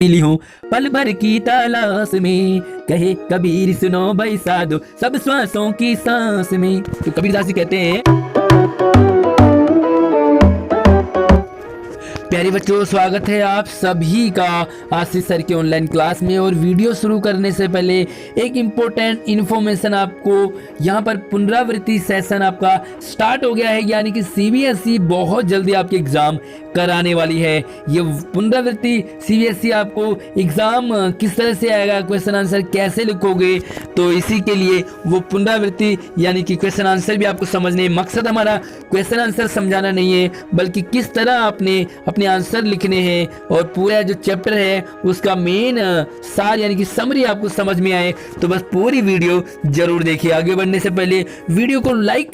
मिली हूँ पल भर की तलाश में। कहे कबीर सुनो भाई साधो सब श्वासों की सांस में। तो कबीरदास जी कहते हैं, प्यारे बच्चों, स्वागत है आप सभी का आशीष सर के ऑनलाइन क्लास में। और वीडियो शुरू करने से पहले एक इम्पोर्टेंट इन्फॉर्मेशन आपको, यहाँ पर पुनरावृत्ति सेशन आपका स्टार्ट हो गया है, यानी कि सीबीएसई बहुत जल्दी आपके एग्जाम कराने वाली है। ये पुनरावृत्ति सीबीएसई आपको एग्जाम किस तरह से आएगा, क्वेश्चन आंसर कैसे लिखोगे, तो इसी के लिए वो पुनरावृत्ति यानी कि क्वेश्चन आंसर भी आपको समझने। मकसद हमारा क्वेश्चन आंसर समझाना नहीं है, बल्कि किस तरह आपने अपने आंसर लिखने हैं और पूरा जो चैप्टर है उसका मेन सार यानी कि समरी आपको समझ में आए, तो बस पूरी वीडियो जरूर देखिए। आगे बढ़ने से पहले वीडियो को लाइक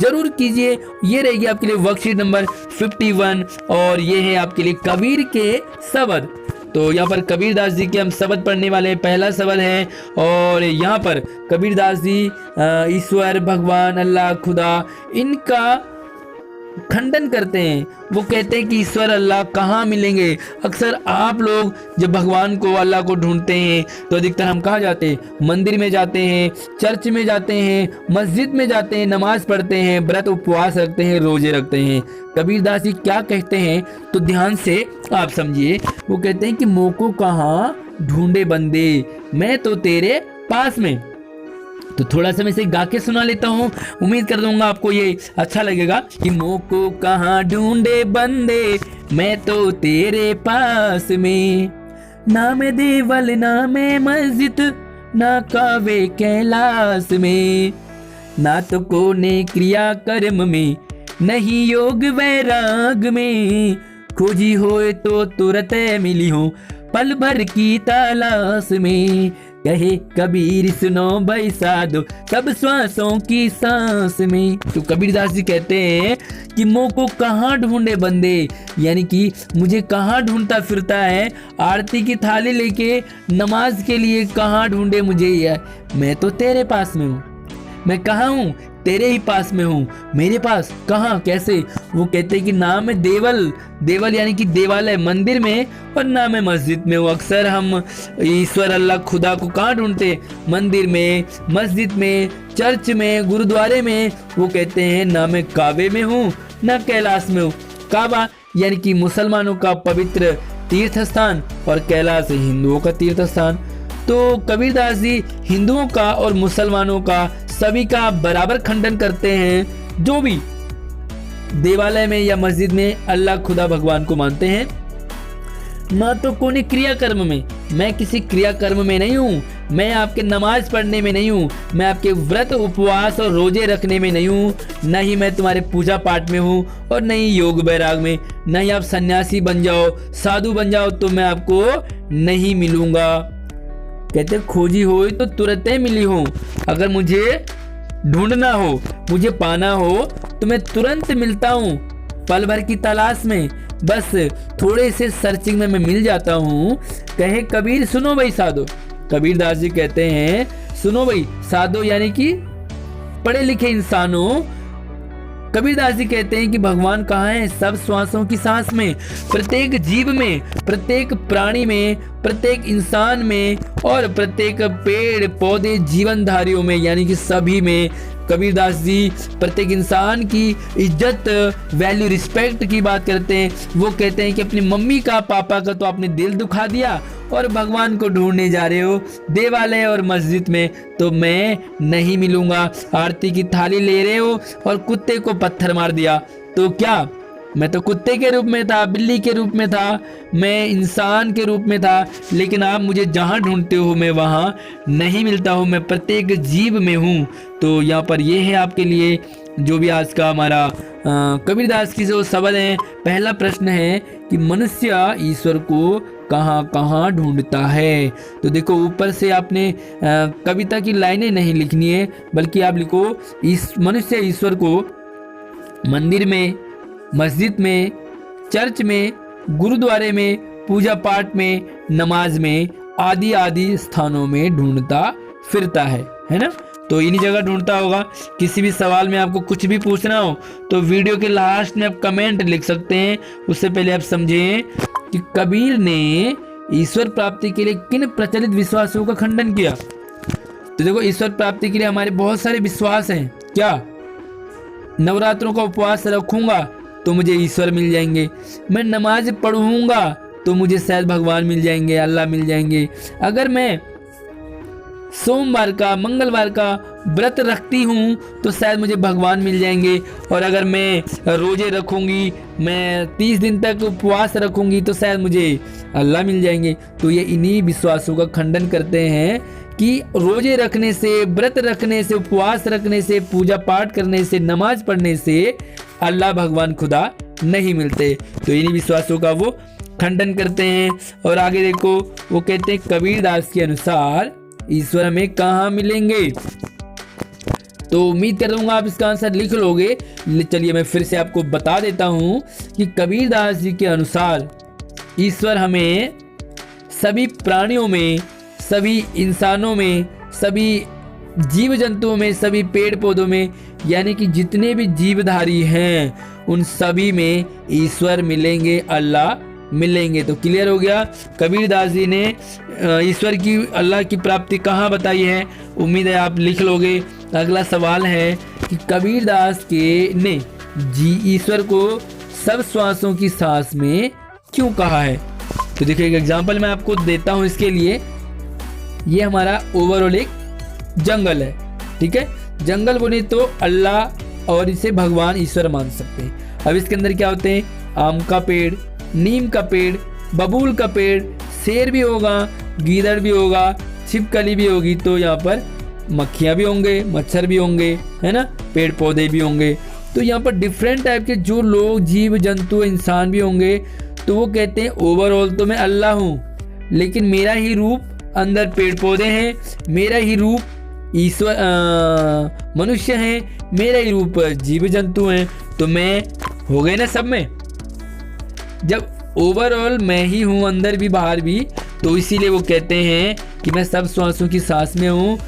जरूर कीजिए। ये रहेगी आपके लिए वर्कशीट नंबर 51 और ये है आपके लिए कबीर के शब्द। तो यहाँ पर कबीरदास जी के हम शब्द पढ़ने वाले हैं। पहला शब्द है और यहाँ पर कबीरदास जी ईश्वर, भगवान, अल्लाह, खुदा, इनका खंडन करते हैं। वो कहते हैं कि ईश्वर, अल्लाह कहाँ मिलेंगे। अक्सर आप लोग जब भगवान को, अल्लाह को ढूंढते हैं तो अधिकतर हम कहाँ जाते हैं? मंदिर में जाते हैं, चर्च में जाते हैं, मस्जिद में जाते हैं, नमाज पढ़ते हैं, व्रत उपवास रखते हैं, रोजे रखते हैं। कबीरदास जी क्या कहते हैं तो ध्यान से आप समझिए। वो कहते हैं कि मोको कहाँ ढूंढे बंदे, मैं तो तेरे पास में। तो थोड़ा सा मैं इसे गा के सुना लेता हूँ, उम्मीद कर दूंगा आपको ये अच्छा लगेगा। कि मोको कहाँ ढूंढे बंदे, मैं तो तेरे पास में। ना मैं देवल, ना मैं मस्जिद, ना कावे कैलाश में। ना तो कोने क्रिया कर्म में, नहीं योग वैराग में। खोजी होए तो तुरंत मिली हूँ पल भर की तलाश में। कहे कबीर सुनो भाई साधो सब श्वासों की सांस में। तो कबीरदास जी कहते हैं कि मोको कहाँ ढूंढे बंदे, यानी कि मुझे कहाँ ढूंढता फिरता है। आरती की थाली लेके नमाज के लिए कहाँ ढूंढे मुझे, ये मैं तो तेरे पास में हूँ। मैं कहाँ हूँ? तेरे ही पास में हूँ। मेरे पास कहाँ, कैसे? वो कहते हैं कि ना मैं देवल, देवल यानी कि देवालय मंदिर में, और ना मैं मस्जिद में हूँ। अक्सर हम ईश्वर, अल्लाह, खुदा को कहाँ ढूंढते? मंदिर में, मस्जिद में, चर्च में, गुरुद्वारे में। वो कहते हैं ना मैं काबे में हूँ ना कैलाश में हूँ। काबा यानी कि मुसलमानों का पवित्र तीर्थ स्थान और कैलाश हिंदुओं का तीर्थ स्थान। तो कबीरदास जी हिंदुओं का और मुसलमानों का सभी का बराबर खंडन करते हैं, जो भी देवालय में या मस्जिद में अल्लाह, खुदा, भगवान को मानते हैं। ना तो कोई क्रियाकर्म में, मैं किसी क्रियाकर्म में नहीं हूँ। मैं आपके नमाज पढ़ने में नहीं हूँ, मैं आपके व्रत उपवास और रोजे रखने में नहीं हूँ, न ही मैं तुम्हारे पूजा पाठ में हूँ, और न ही योग वैराग में। न ही आप सन्यासी बन जाओ, साधु बन जाओ तो मैं आपको नहीं मिलूंगा। कहते खोजी हो तो तुरंत मिली हूँ। अगर मुझे ढूंढना हो, मुझे पाना हो तो मैं तुरंत मिलता हूँ। पल भर की तलाश में, बस थोड़े से सर्चिंग में मैं मिल जाता हूँ। कहे कबीर सुनो भाई साधो। कबीरदास जी कहते हैं सुनो भाई साधो यानी कि पढ़े लिखे इंसानों। कबीरदास जी कहते हैं कि भगवान कहाँ है? सब श्वासों की सांस में, प्रत्येक जीव में, प्रत्येक प्राणी में, प्रत्येक इंसान में, और प्रत्येक पेड़ पौधे जीवनधारियों में, यानी कि सभी में। कबीरदास जी प्रत्येक इंसान की इज्जत, वैल्यू, रिस्पेक्ट की बात करते हैं। वो कहते हैं कि अपनी मम्मी का, पापा का तो आपने दिल दुखा दिया, और भगवान को ढूंढने जा रहे हो देवालय और मस्जिद में, तो मैं नहीं मिलूंगा। आरती की थाली ले रहे हो और कुत्ते को पत्थर मार दिया, तो क्या मैं तो कुत्ते के रूप में था, बिल्ली के रूप में था, मैं इंसान के रूप में था, लेकिन आप मुझे जहाँ ढूंढते हो मैं वहाँ नहीं मिलता हूँ। मैं प्रत्येक जीव में हूँ। तो यहाँ पर ये है आपके लिए जो भी आज का हमारा कबीरदास की जो शब्द है। पहला प्रश्न है कि मनुष्य ईश्वर को कहाँ कहाँ ढूंढता है। तो देखो ऊपर से आपने कविता की लाइनें नहीं लिखनी है, बल्कि आप लिखो मनुष्य ईश्वर को मंदिर में, मस्जिद में, चर्च में, गुरुद्वारे में, पूजा पाठ में, नमाज में, आदि आदि स्थानों में ढूंढता फिरता है ना। तो इन्हीं जगह ढूंढता होगा। किसी भी सवाल में आपको कुछ भी पूछना हो तो वीडियो के लास्ट में आप कमेंट लिख सकते हैं। उससे पहले आप समझें कि कबीर ने ईश्वर प्राप्ति के लिए किन प्रचलित विश्वासों का खंडन किया? तो देखो, ईश्वर प्राप्ति के लिए हमारे बहुत सारे विश्वास हैं। क्या? नवरात्रों का उपवास रखूंगा तो मुझे ईश्वर मिल जाएंगे, मैं नमाज पढ़ूंगा तो मुझे शायद भगवान मिल जाएंगे, अल्लाह मिल जाएंगे, अगर मैं सोमवार का मंगलवार का व्रत रखती हूँ तो शायद मुझे भगवान मिल जाएंगे, और अगर मैं रोजे रखूंगी, मैं 30 दिन तक उपवास रखूंगी तो शायद मुझे अल्लाह मिल जाएंगे। तो ये इन्हीं विश्वासों का खंडन करते हैं कि रोजे रखने से, व्रत रखने से, उपवास रखने से, पूजा पाठ करने से, नमाज पढ़ने से अल्लाह भगवान खुदा नहीं मिलते। तो इन्हीं विश्वासों का वो खंडन करते हैं। और आगे देखो, वो कहते हैं कबीरदास के अनुसार ईश्वर हमें कहाँ मिलेंगे? तो उम्मीद कर दूंगा आप इसका आंसर लिख लोगे। चलिए मैं फिर से आपको बता देता हूं कि कबीरदास जी के अनुसार ईश्वर हमें सभी प्राणियों में, सभी इंसानों में, सभी जीव जंतुओं में, सभी पेड़ पौधों में, यानी कि जितने भी जीवधारी हैं उन सभी में ईश्वर मिलेंगे, अल्लाह मिलेंगे। तो क्लियर हो गया। कबीरदास जी ने ईश्वर की, अल्लाह की प्राप्ति कहाँ बताई है? उम्मीद है आप लिख लोगे। अगला सवाल है कि कबीरदास के ने ईश्वर को सब श्वासों की सांस में क्यों कहा है? तो देखिए, एक एग्जांपल मैं आपको देता हूं इसके लिए। ये हमारा ओवरऑल एक जंगल है, ठीक है। जंगल बोले तो अल्लाह और इसे भगवान ईश्वर मान सकते हैं। अब इसके अंदर क्या होते हैं? आम का पेड़, नीम का पेड़, बबूल का पेड़, शेर भी होगा, गीदड़ भी होगा, छिपकली भी होगी, तो यहाँ पर मक्खियाँ भी होंगे, मच्छर भी होंगे, है ना, पेड़ पौधे भी होंगे। तो यहाँ पर डिफरेंट टाइप के जो लोग, जीव जंतु, इंसान भी होंगे। तो वो कहते हैं ओवरऑल तो मैं अल्लाह हूँ, लेकिन मेरा ही रूप अंदर पेड़ पौधे हैं, मेरा ही रूप ईश्वर मनुष्य हैं, मेरा ही रूप जीव जंतु हैं। तो मैं हो गए ना सब में। जब ओवरऑल मैं ही हूँ, अंदर भी बाहर भी, तो इसीलिए वो कहते हैं कि मैं सब श्वासों की सांस में हूँ।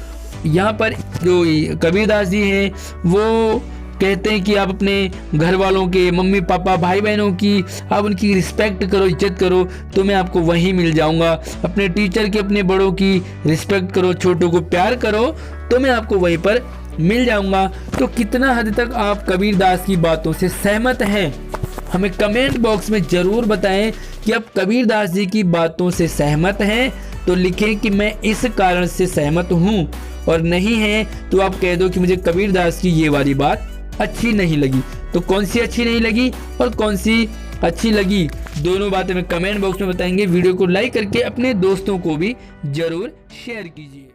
यहाँ पर जो कबीरदास जी हैं वो कहते हैं कि आप अपने घर वालों के, मम्मी पापा, भाई बहनों की आप उनकी रिस्पेक्ट करो, इज्जत करो, तो मैं आपको वहीं मिल जाऊंगा। अपने टीचर की, अपने बड़ों की रिस्पेक्ट करो, छोटों को प्यार करो, तो मैं आपको वहीं पर मिल जाऊंगा। तो कितना हद तक आप कबीरदास की बातों से सहमत हैं? हमें कमेंट बॉक्स में ज़रूर बताएं कि आप कबीरदास जी की बातों से सहमत हैं तो लिखें कि मैं इस कारण से सहमत हूँ, और नहीं है तो आप कह दो कि मुझे कबीरदास की ये वाली बात अच्छी नहीं लगी। तो कौन सी अच्छी नहीं लगी और कौन सी अच्छी लगी, दोनों बातें मैं कमेंट बॉक्स में बताएंगे। वीडियो को लाइक करके अपने दोस्तों को भी ज़रूर शेयर कीजिए।